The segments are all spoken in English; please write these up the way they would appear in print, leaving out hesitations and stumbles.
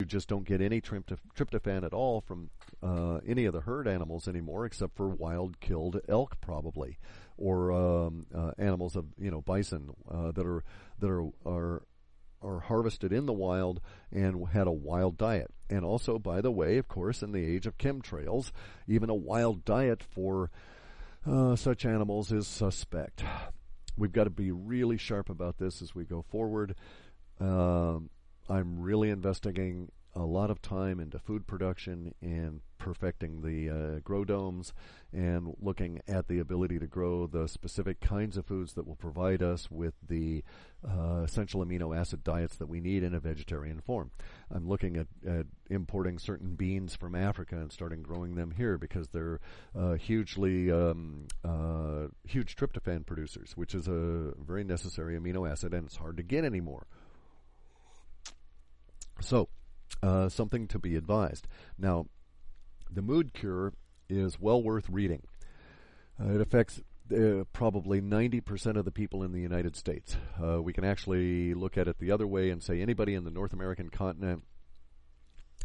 just don't get any tryptophan at all from any of the herd animals anymore, except for wild killed elk, probably, or animals of bison that are harvested in the wild and had a wild diet. And also, by the way, of course, in the age of chemtrails, even a wild diet for such animals is suspect. We've got to be really sharp about this as we go forward. I'm really investigating a lot of time into food production and perfecting the grow domes and looking at the ability to grow the specific kinds of foods that will provide us with the essential amino acid diets that we need in a vegetarian form. I'm looking at importing certain beans from Africa and starting growing them here because they're huge tryptophan producers, which is a very necessary amino acid, and it's hard to get anymore. So, something to be advised. Now, the mood cure is well worth reading. It affects probably 90% of the people in the United States. We can actually look at it the other way and say anybody in the North American continent,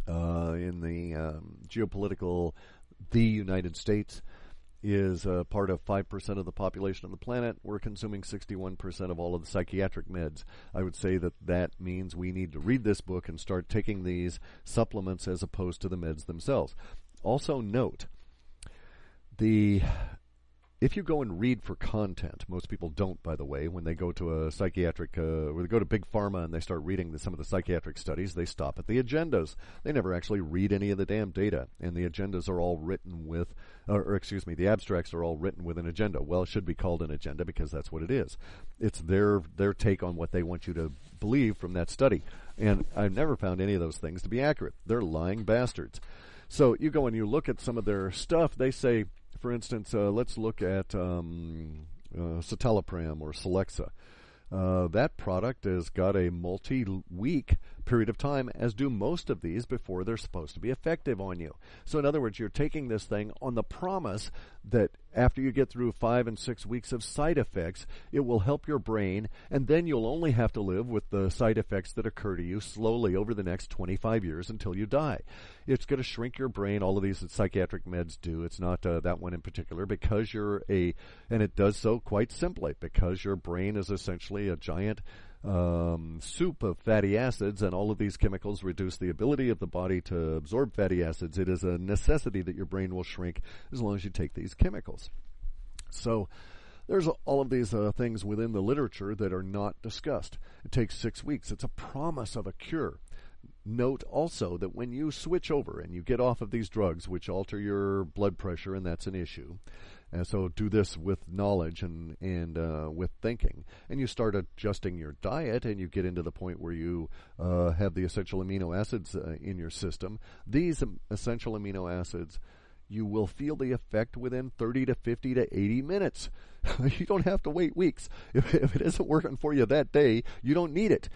in the geopolitical, the United States, is part of 5% of the population of the planet. We're consuming 61% of all of the psychiatric meds. I would say that means we need to read this book and start taking these supplements as opposed to the meds themselves. Also note, if you go and read for content, most people don't, by the way, when they go to a psychiatric, or they go to Big Pharma and they start reading some of the psychiatric studies, they stop at the agendas. They never actually read any of the damn data. And the agendas are all written with, the abstracts are all written with an agenda. Well, it should be called an agenda because that's what it is. It's their take on what they want you to believe from that study. And I've never found any of those things to be accurate. They're lying bastards. So you go and you look at some of their stuff, they say, for instance, let's look at citalopram or Celexa. That product has got a multi-week period of time, as do most of these, before they're supposed to be effective on you. So in other words, you're taking this thing on the promise that after you get through 5 and 6 weeks of side effects, it will help your brain, and then you'll only have to live with the side effects that occur to you slowly over the next 25 years until you die. It's going to shrink your brain. All of these psychiatric meds do. It's not that one in particular, because and it does so quite simply, because your brain is essentially a giant soup of fatty acids, and all of these chemicals reduce the ability of the body to absorb fatty acids. It is a necessity that your brain will shrink as long as you take these chemicals. So there's all of these things within the literature that are not discussed. It takes 6 weeks. It's a promise of a cure. Note also that when you switch over and you get off of these drugs, which alter your blood pressure, and that's an issue, and so do this with knowledge and with thinking, and you start adjusting your diet, and you get into the point where you have the essential amino acids in your system. These essential amino acids, you will feel the effect within 30 to 50 to 80 minutes. You don't have to wait weeks. If it isn't working for you that day, you don't need it.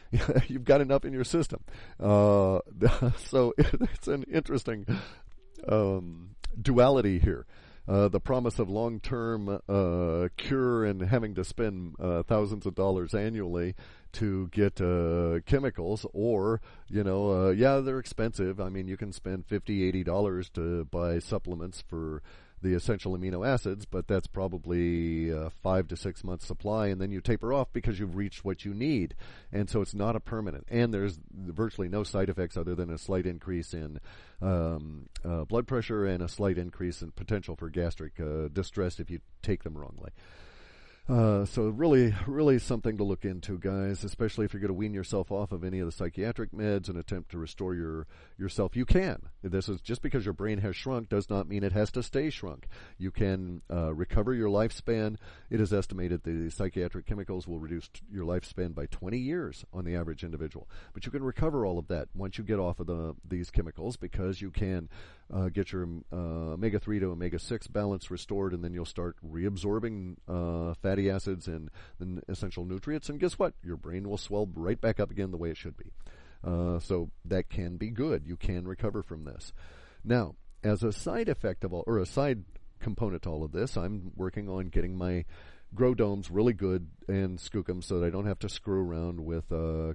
You've got enough in your system. So it's an interesting duality here. The promise of long-term cure and having to spend thousands of dollars annually to get chemicals, or, they're expensive. I mean, you can spend $50, $80 to buy supplements for the essential amino acids, but that's probably 5 to 6 months supply, and then you taper off because you've reached what you need. And so it's not a permanent. And there's virtually no side effects other than a slight increase in blood pressure and a slight increase in potential for gastric distress if you take them wrongly. So really, really something to look into, guys, especially if you're going to wean yourself off of any of the psychiatric meds and attempt to restore yourself. You can. This is just because your brain has shrunk does not mean it has to stay shrunk. You can recover your lifespan. It is estimated the psychiatric chemicals will reduce your lifespan by 20 years on the average individual. But you can recover all of that once you get off of these chemicals, because you can get your omega-3 to omega-6 balance restored, and then you'll start reabsorbing fatty acids and the essential nutrients, and guess what? Your brain will swell right back up again the way it should be. So that can be good. You can recover from this. Now, as a side effect of all, or a side component to all of this, I'm working on getting my grow domes really good and skook them so that I don't have to screw around with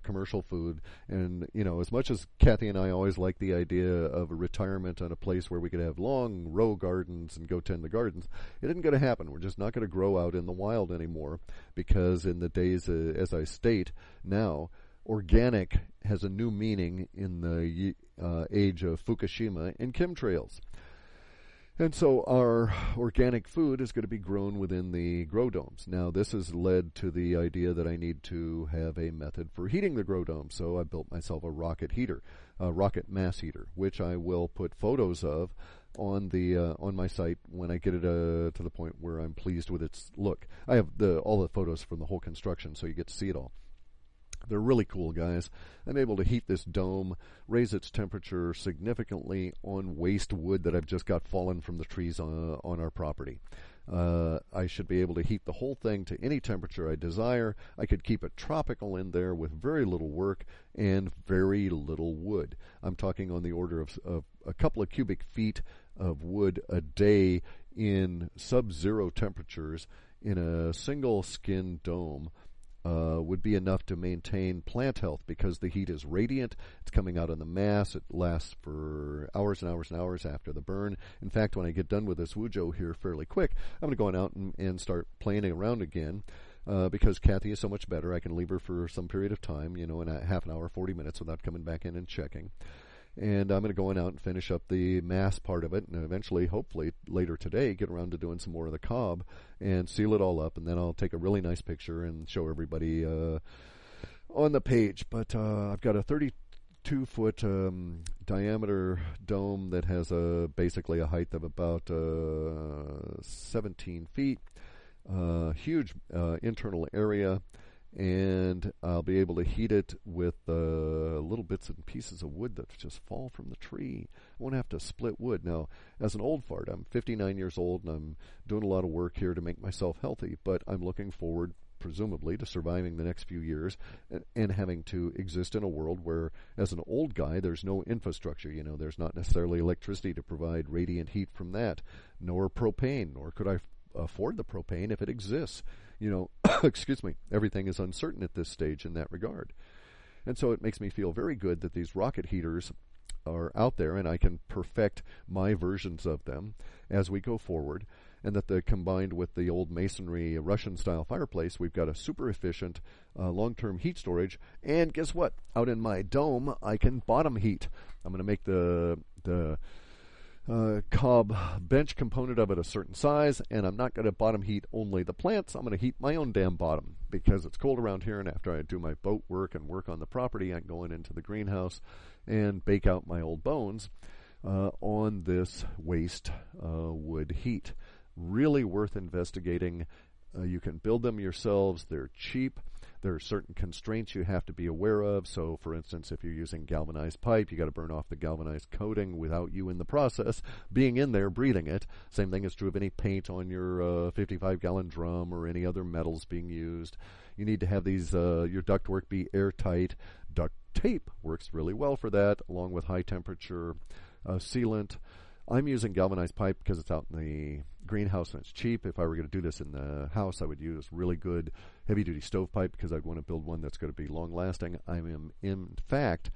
commercial food. And, as much as Kathy and I always like the idea of a retirement on a place where we could have long row gardens and go tend the gardens, it isn't going to happen. We're just not going to grow out in the wild anymore, because in the days, as I state now, organic has a new meaning in the age of Fukushima and chemtrails. And so our organic food is going to be grown within the grow domes. Now, this has led to the idea that I need to have a method for heating the grow dome. So I built myself a rocket heater, a rocket mass heater, which I will put photos of on my site when I get it to the point where I'm pleased with its look. I have all the photos from the whole construction, so you get to see it all. They're really cool, guys. I'm able to heat this dome, raise its temperature significantly on waste wood that I've just got fallen from the trees on our property. I should be able to heat the whole thing to any temperature I desire. I could keep it tropical in there with very little work and very little wood. I'm talking on the order of a couple of cubic feet of wood a day in sub-zero temperatures in a single skin dome. Would be enough to maintain plant health, because the heat is radiant. It's coming out on the mass. It lasts for hours and hours and hours after the burn. In fact, when I get done with this Wujo here fairly quick, I'm going to go out and start playing around again, because Kathy is so much better. I can leave her for some period of time, in a half an hour, 40 minutes, without coming back in and checking. And I'm going to go out and finish up the mass part of it, and eventually, hopefully, later today, get around to doing some more of the cob and seal it all up, and then I'll take a really nice picture and show everybody on the page. But I've got a 32-foot diameter dome that has basically a height of about 17 feet, huge internal area. And I'll be able to heat it with little bits and pieces of wood that just fall from the tree. I won't have to split wood. Now, as an old fart, I'm 59 years old, and I'm doing a lot of work here to make myself healthy, but I'm looking forward, presumably, to surviving the next few years and having to exist in a world where, as an old guy, there's no infrastructure. There's not necessarily electricity to provide radiant heat from that, nor propane, nor could I afford the propane if it exists. Excuse me, everything is uncertain at this stage in that regard. And so it makes me feel very good that these rocket heaters are out there, and I can perfect my versions of them as we go forward, and that combined with the old masonry Russian-style fireplace, we've got a super efficient long-term heat storage. And guess what? Out in my dome, I can bottom heat. I'm going to make the cob bench component of it a certain size, and I'm not going to bottom heat only the plants. I'm going to heat my own damn bottom, because it's cold around here, and after I do my boat work and work on the property, I'm going into the greenhouse and bake out my old bones on this waste wood heat. Really worth investigating. You can build them yourselves. They're cheap. There are certain constraints you have to be aware of. So, for instance, if you're using galvanized pipe, you got to burn off the galvanized coating without you in the process being in there breathing it. Same thing is true of any paint on your 55-gallon drum or any other metals being used. You need to have these your ductwork be airtight. Duct tape works really well for that, along with high temperature sealant. I'm using galvanized pipe because it's out in the greenhouse and it's cheap. If I were going to do this in the house, I would use really good heavy-duty stovepipe, because I'd want to build one that's going to be long-lasting. I am, in fact,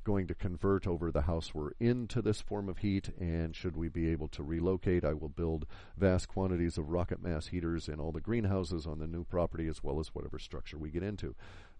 going to convert over the house we're into this form of heat, and should we be able to relocate, I will build vast quantities of rocket mass heaters in all the greenhouses on the new property, as well as whatever structure we get into.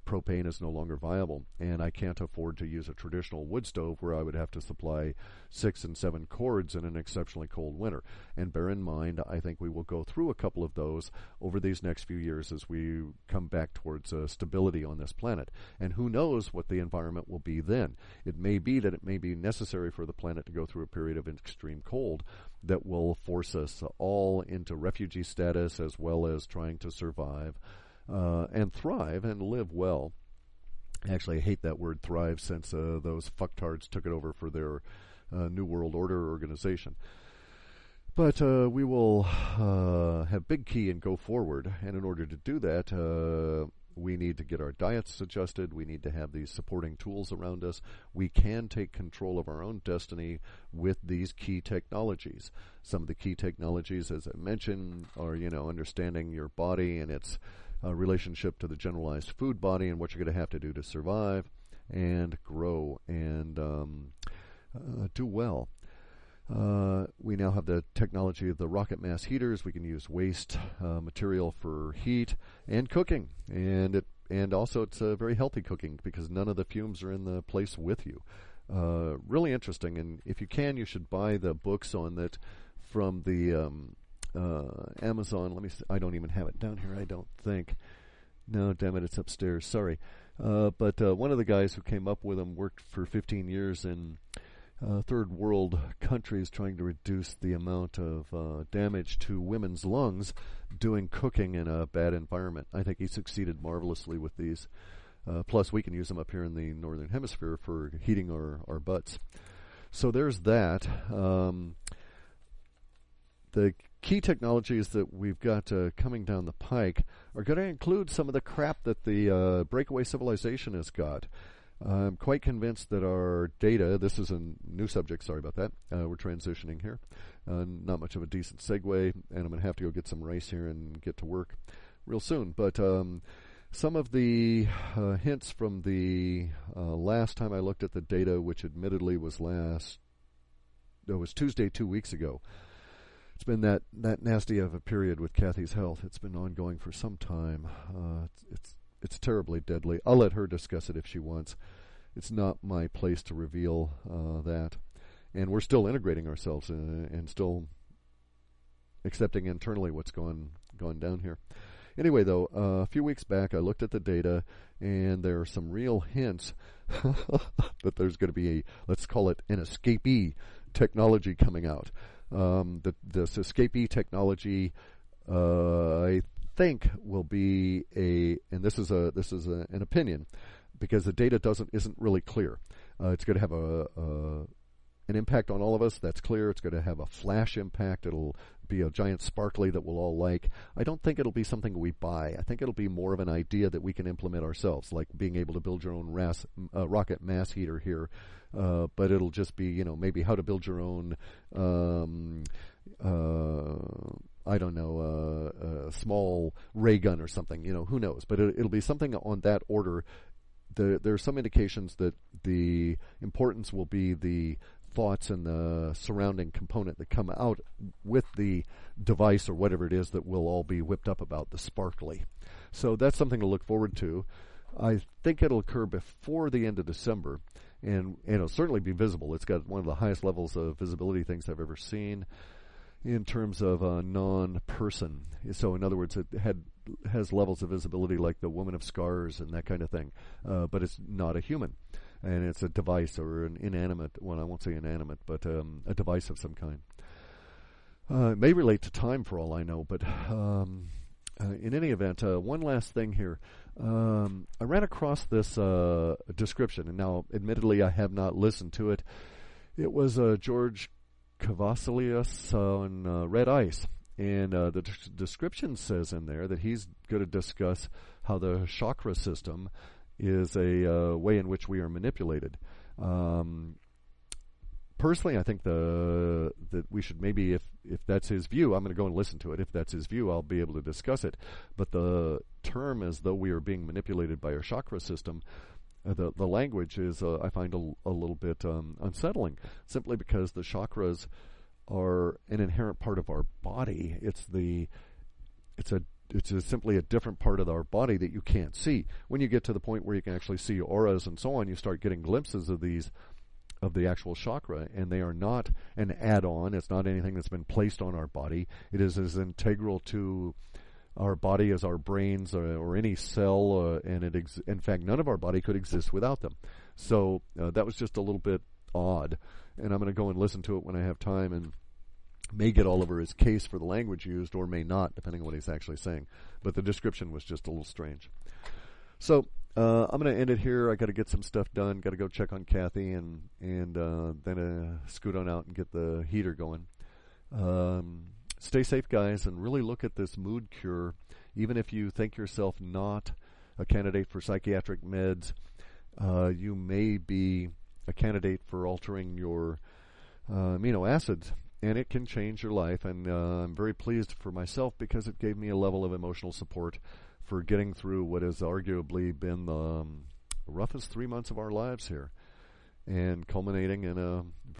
Propane is no longer viable, and I can't afford to use a traditional wood stove where I would have to supply 6 and 7 cords in an exceptionally cold winter. And bear in mind, I think we will go through a couple of those over these next few years as we come back towards stability on this planet. And who knows what the environment will be then. It may be that it may be necessary for the planet to go through a period of extreme cold that will force us all into refugee status, as well as trying to survive and thrive and live well. Actually, I hate that word thrive, since those fucktards took it over for their New World Order organization. But we will have big key and go forward, and in order to do that, We need to get our diets adjusted. We need to have these supporting tools around us. We can take control of our own destiny with these key technologies. Some of the key technologies, as I mentioned, are, understanding your body and its relationship to the generalized food body and what you're going to have to do to survive and grow and do well. We now have the technology of the rocket mass heaters. We can use waste material for heat and cooking, and also it's very healthy cooking because none of the fumes are in the place with you. Really interesting, and if you can, you should buy the books on that from the Amazon. Let me see. I don't even have it down here, I don't think. No, damn it, it's upstairs. Sorry. But one of the guys who came up with them worked for 15 years in third world countries trying to reduce the amount of damage to women's lungs doing cooking in a bad environment. I think he succeeded marvelously with these. Plus, we can use them up here in the northern hemisphere for heating our butts. So there's that. The key technologies that we've got coming down the pike are going to include some of the crap that the breakaway civilization has got. I'm quite convinced that our data, this is a new subject, sorry about that, we're transitioning here, not much of a decent segue, and I'm going to have to go get some rice here and get to work real soon, but some of the hints from the last time I looked at the data, which admittedly was Tuesday 2 weeks ago. It's been that nasty of a period with Kathy's health. It's been ongoing for some time. It's terribly deadly. I'll let her discuss it if she wants. It's not my place to reveal that. And we're still integrating ourselves and still accepting internally what's gone down here. Anyway, though, a few weeks back I looked at the data, and there are some real hints that there's going to be let's call it an escapee technology coming out. This escapee technology, I think, will be and this is an opinion, because the data isn't really clear. It's going to have an impact on all of us. That's clear. It's going to have a flash impact. It'll be a giant sparkly that we'll all like. I don't think it'll be something we buy. I think it'll be more of an idea that we can implement ourselves, like being able to build your own rocket mass heater here. But it'll just be, maybe how to build your own, I don't know, small ray gun or something. Who knows? But it'll be something on that order. There are some indications that the importance will be the thoughts and the surrounding component that come out with the device or whatever it is that we'll all be whipped up about, the sparkly. So that's something to look forward to. I think it'll occur before the end of December, and it'll certainly be visible. It's got one of the highest levels of visibility things I've ever seen in terms of a non-person. So in other words, it has levels of visibility like the Woman of Scars and that kind of thing, but it's not a human. And it's a device or an inanimate, well, I won't say inanimate, but a device of some kind. It may relate to time for all I know, but in any event, one last thing here. I ran across this description, and now, admittedly, I have not listened to it. It was George Kavasilius on Red Ice, and the description says in there that he's going to discuss how the chakra system is a way in which we are manipulated. Personally, I think that we should maybe, if that's his view, I'm going to go and listen to it. If that's his view, I'll be able to discuss it. But the term as though we are being manipulated by our chakra system, the language is, I find, a little bit unsettling, simply because the chakras are an inherent part of our body. It's simply a different part of our body that you can't see. When you get to the point where you can actually see auras and so on, you start getting glimpses of the actual chakra, and they are not an add-on. It's not anything that's been placed on our body. It is as integral to our body as our brains or any cell, and in fact, none of our body could exist without them. So that was just a little bit odd, and I'm going to go and listen to it when I have time, and may get all over his case for the language used, or may not, depending on what he's actually saying. But the description was just a little strange. So I'm going to end it here. I got to get some stuff done. Got to go check on Kathy, and then scoot on out and get the heater going. Stay safe, guys, and really look at this mood cure. Even if you think yourself not a candidate for psychiatric meds. You may be a candidate for altering your amino acids, and it can change your life. And I'm very pleased for myself because it gave me a level of emotional support for getting through what has arguably been the roughest 3 months of our lives here, and culminating in